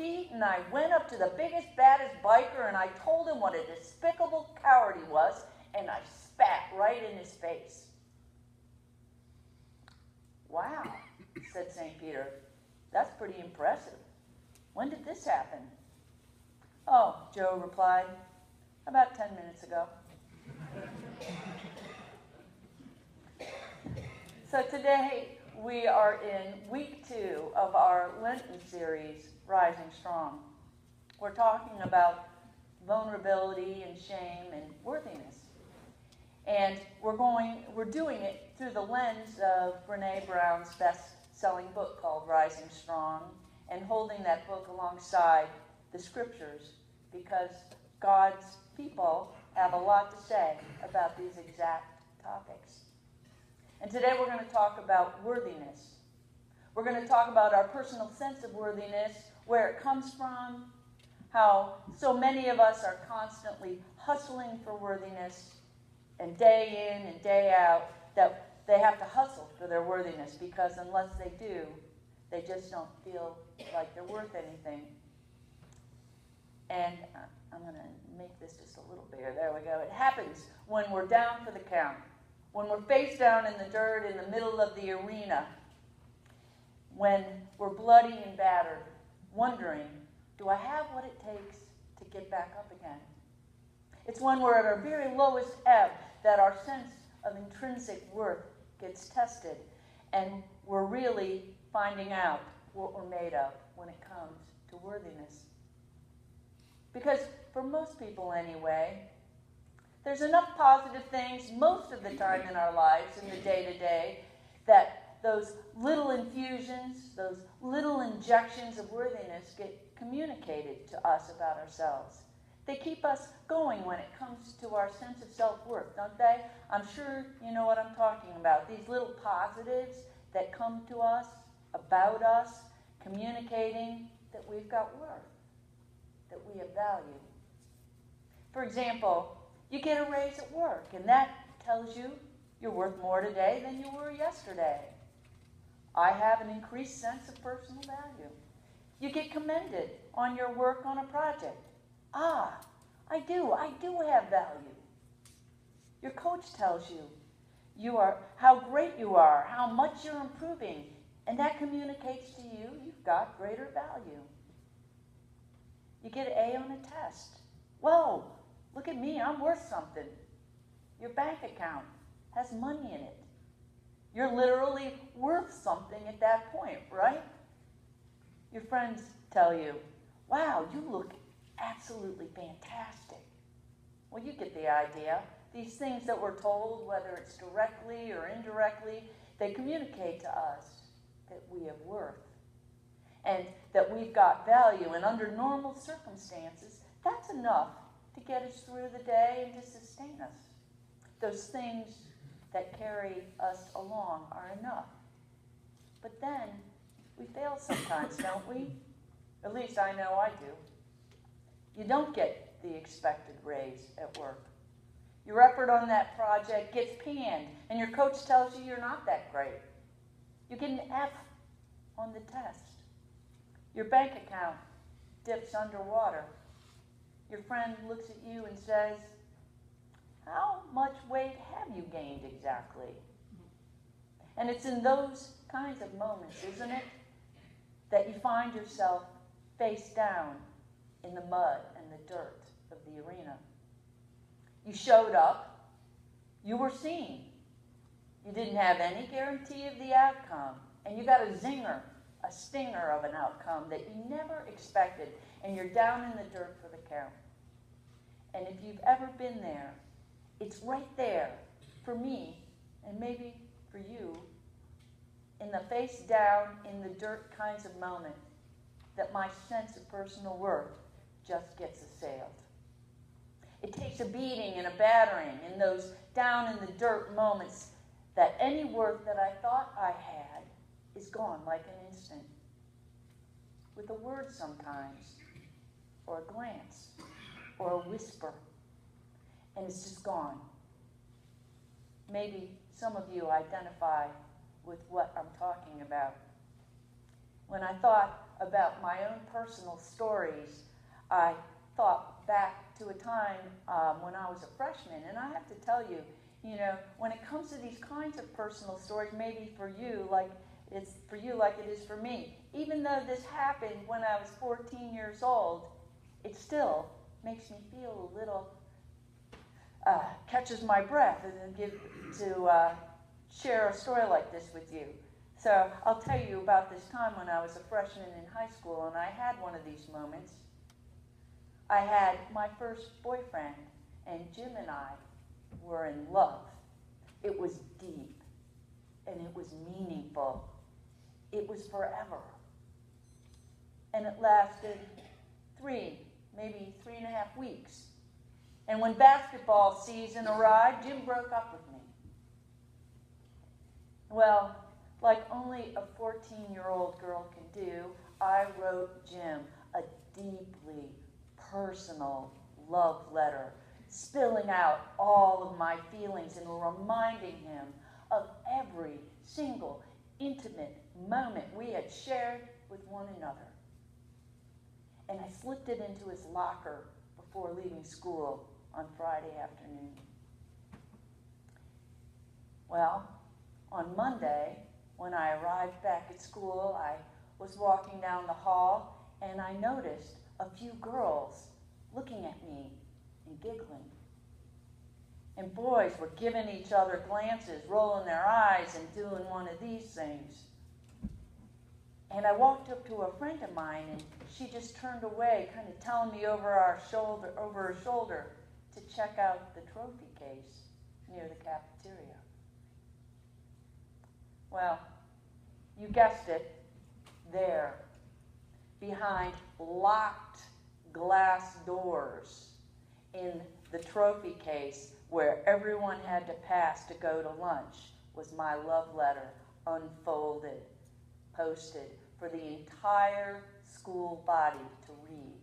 feet, and I went up to the biggest, baddest biker, and I told him what a despicable coward he was, and I spat right in his face. Wow, said St. Peter. That's pretty impressive. When did this happen? Oh, Joe replied, about 10 minutes ago. So today we are in week 2 of our Lenten series, Rising Strong. We're talking about vulnerability and shame and worthiness. And we're doing it through the lens of Brené Brown's best-selling book called Rising Strong, and holding that book alongside the scriptures, because God's people have a lot to say about these exact topics. And today we're going to talk about worthiness. We're going to talk about our personal sense of worthiness, where it comes from, how so many of us are constantly hustling for worthiness, and day in and day out, that they have to hustle for their worthiness, because unless they do, they just don't feel like they're worth anything. And I'm going to make this just a little bigger. There we go. It happens when we're down for the count, when we're face down in the dirt in the middle of the arena, when we're bloody and battered, wondering, do I have what it takes to get back up again? It's when we're at our very lowest ebb that our sense of intrinsic worth gets tested, and we're really finding out what we're made of when it comes to worthiness. Because for most people anyway, there's enough positive things most of the time in our lives, in the day-to-day, that those little infusions, those little injections of worthiness get communicated to us about ourselves. They keep us going when it comes to our sense of self-worth, don't they? I'm sure you know what I'm talking about. These little positives that come to us, about us, communicating that we've got worth, that we have value. For example, you get a raise at work, and that tells you you're worth more today than you were yesterday. I have an increased sense of personal value. You get commended on your work on a project. Ah, I do have value. Your coach tells you how great you are, how much you're improving, and that communicates to you you've got greater value. You get an A on a test. Whoa, look at me, I'm worth something. Your bank account has money in it. You're literally worth something at that point, right? Your friends tell you, wow, you look absolutely fantastic. Well, you get the idea. These things that we're told, whether it's directly or indirectly, they communicate to us that we have worth and that we've got value. And under normal circumstances, that's enough to get us through the day and to sustain us. Those things that carry us along are enough. But then we fail sometimes, don't we? At least I know I do. You don't get the expected raise at work. Your effort on that project gets panned, and your coach tells you you're not that great. You get an F on the test. Your bank account dips underwater. Your friend looks at you and says, how much weight have you gained exactly? And it's in those kinds of moments, isn't it, that you find yourself face down in the mud and the dirt of the arena. You showed up. You were seen. You didn't have any guarantee of the outcome. And you got a zinger, a stinger of an outcome that you never expected. And you're down in the dirt for the count. And if you've ever been there, it's right there for me, and maybe for you, in the face down, in the dirt kinds of moment, that my sense of personal worth just gets assailed. It takes a beating and a battering in those down in the dirt moments that any worth that I thought I had is gone like an instant. With a word sometimes, or a glance, or a whisper, and it's just gone. Maybe some of you identify with what I'm talking about. When I thought about my own personal stories, I thought back to a time when I was a freshman, and I have to tell you, when it comes to these kinds of personal stories, maybe for you, like it is for me, even though this happened when I was 14 years old, it still makes me feel a little, catches my breath to share a story like this with you. So I'll tell you about this time when I was a freshman in high school, and I had one of these moments. I had my first boyfriend, and Jim and I were in love. It was deep, and it was meaningful. It was forever. And it lasted maybe 3.5 weeks. And when basketball season arrived, Jim broke up with me. Well, like only a 14-year-old girl can do, I wrote Jim a deeply personal love letter, spilling out all of my feelings and reminding him of every single intimate moment we had shared with one another. And I slipped it into his locker before leaving school on Friday afternoon. Well, on Monday, when I arrived back at school, I was walking down the hall, and I noticed a few girls looking at me and giggling. And boys were giving each other glances, rolling their eyes, and doing one of these things. And I walked up to a friend of mine, and she just turned away, kind of telling me over her shoulder to check out the trophy case near the cafeteria. Well, you guessed it, there, behind locked glass doors in the trophy case where everyone had to pass to go to lunch, was my love letter, unfolded, posted for the entire school body to read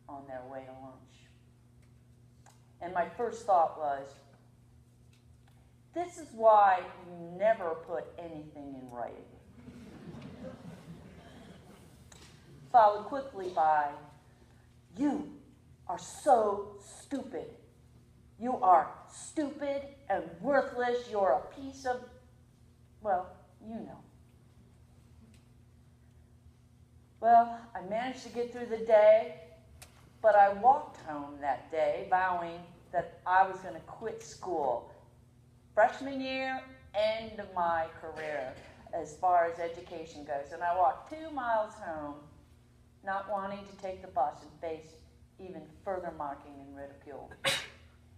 on their way to lunch. And my first thought was, this is why you never put anything in writing. Followed quickly by, you are so stupid. You are stupid and worthless. You're a piece of, well, you know. Well, I managed to get through the day, but I walked home that day vowing that I was going to quit school. Freshman year, end of my career as far as education goes. And I walked 2 miles home, not wanting to take the bus and face even further mocking and ridicule.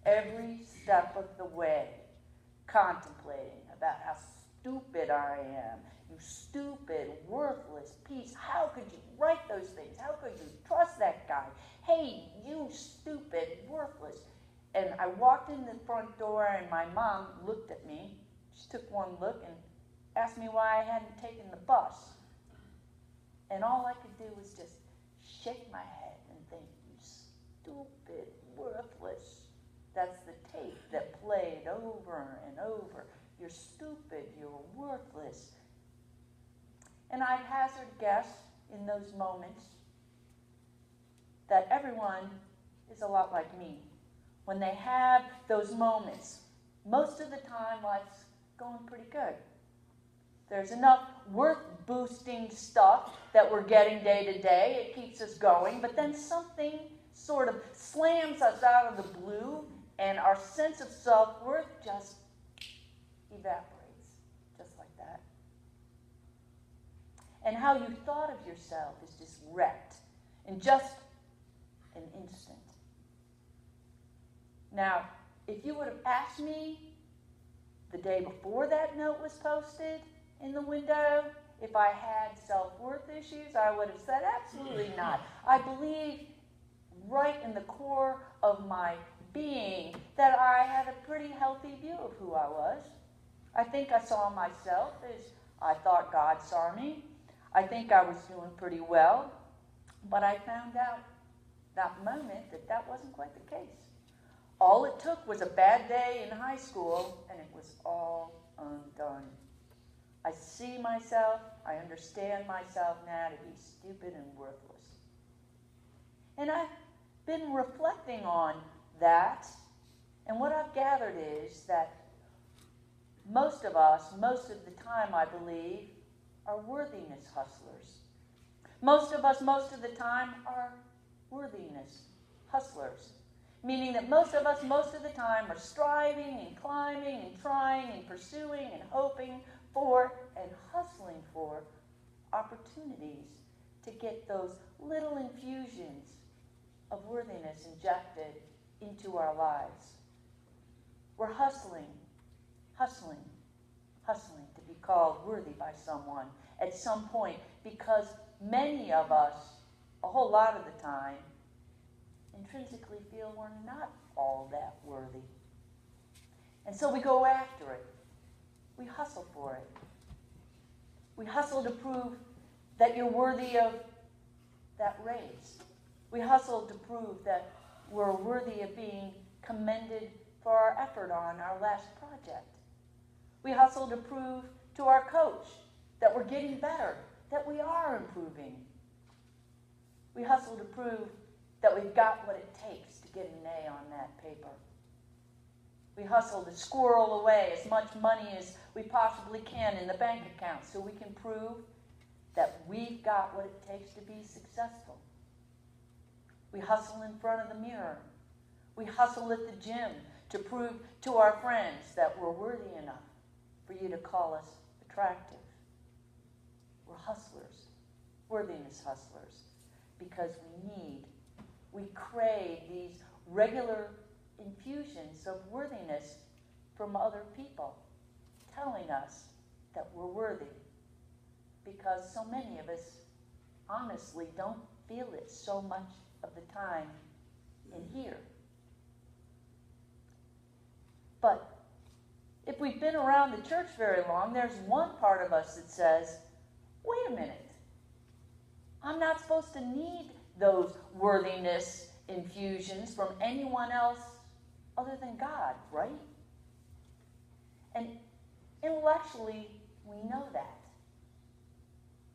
Every step of the way, contemplating about how stupid I am. You stupid, worthless piece. How could you write those things? How could you trust that guy? Hey, you stupid, worthless. And I walked in the front door, and my mom looked at me. She took one look and asked me why I hadn't taken the bus. And all I could do was just shake my head and think, you stupid, worthless. That's the tape that played over and over. You're stupid, you're worthless. And I'd hazard guess in those moments that everyone is a lot like me. When they have those moments, most of the time life's going pretty good. There's enough worth-boosting stuff that we're getting day to day. It keeps us going. But then something sort of slams us out of the blue, and our sense of self-worth just evaporates, just like that. And how you thought of yourself is just wrecked in just an instant. Now, if you would have asked me the day before that note was posted in the window, if I had self-worth issues, I would have said absolutely not. I believe right in the core of my being that I had a pretty healthy view of who I was. I think I saw myself as I thought God saw me. I think I was doing pretty well, but I found out that moment that that wasn't quite the case. All it took was a bad day in high school, and it was all undone. I see myself, I understand myself now to be stupid and worthless. And I've been reflecting on that, and what I've gathered is that most of us, most of the time, I believe, are worthiness hustlers. Most of us, most of the time, are worthiness hustlers. Meaning that most of us, most of the time, are striving and climbing and trying and pursuing and hoping for and hustling for opportunities to get those little infusions of worthiness injected into our lives. We're hustling to be called worthy by someone at some point, because many of us, a whole lot of the time, intrinsically feel we're not all that worthy. And so we go after it. We hustle for it. We hustle to prove that you're worthy of that raise. We hustle to prove that we're worthy of being commended for our effort on our last project. We hustle to prove to our coach that we're getting better, that we are improving. We hustle to prove that we've got what it takes to get an A on that paper. We hustle to squirrel away as much money as we possibly can in the bank account so we can prove that we've got what it takes to be successful. We hustle in front of the mirror. We hustle at the gym to prove to our friends that we're worthy enough for you to call us attractive. We're hustlers, worthiness hustlers, because we crave these regular infusions of worthiness from other people telling us that we're worthy, because so many of us honestly don't feel it so much of the time in here. But if we've been around the church very long, there's one part of us that says, wait a minute, I'm not supposed to need those worthiness infusions from anyone else other than God, right? And intellectually, we know that.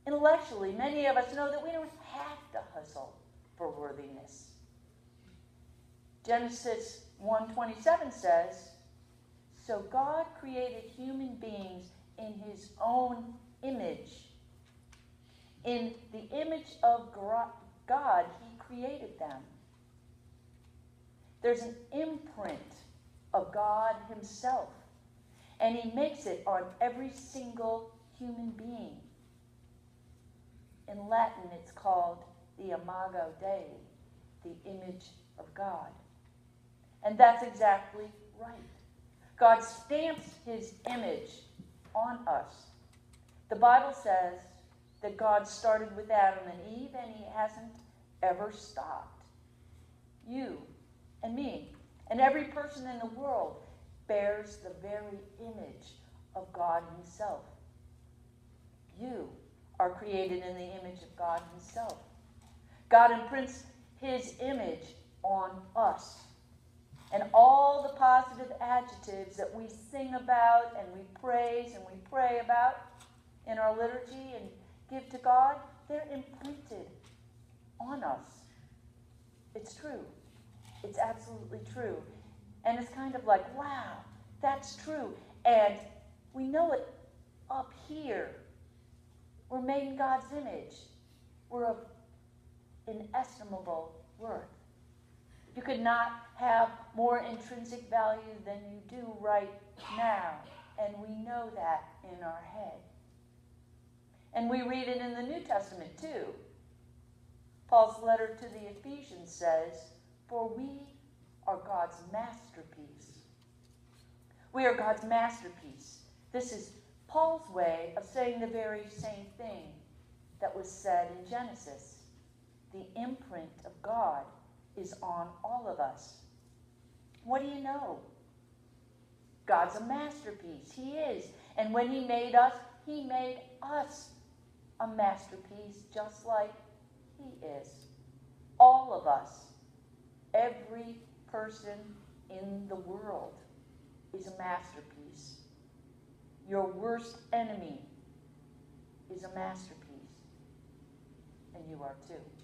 Intellectually, many of us know that we don't have to hustle for worthiness. Genesis 1:27 says, so God created human beings in his own image. In the image of God, he created them. There's an imprint of God himself, and he makes it on every single human being. In Latin, it's called the imago Dei, the image of God. And that's exactly right. God stamps his image on us. The Bible says that God started with Adam and Eve, and he hasn't ever stopped. You and me and every person in the world bears the very image of God himself. You are created in the image of God himself. God imprints his image on us. And all the positive adjectives that we sing about and we praise and we pray about in our liturgy and give to God, they're imprinted on us. It's true. It's absolutely true. And it's kind of like, wow, that's true. And we know it up here. We're made in God's image. We're of inestimable worth. You could not have more intrinsic value than you do right now. And we know that in our head. And we read it in the New Testament too. Paul's letter to the Ephesians says, for we are God's masterpiece. We are God's masterpiece. This is Paul's way of saying the very same thing that was said in Genesis. The imprint of God is on all of us. What do you know? God's a masterpiece. He is. And when he made us a masterpiece just like he is. All of us, every person in the world is a masterpiece. Your worst enemy is a masterpiece. And you are too.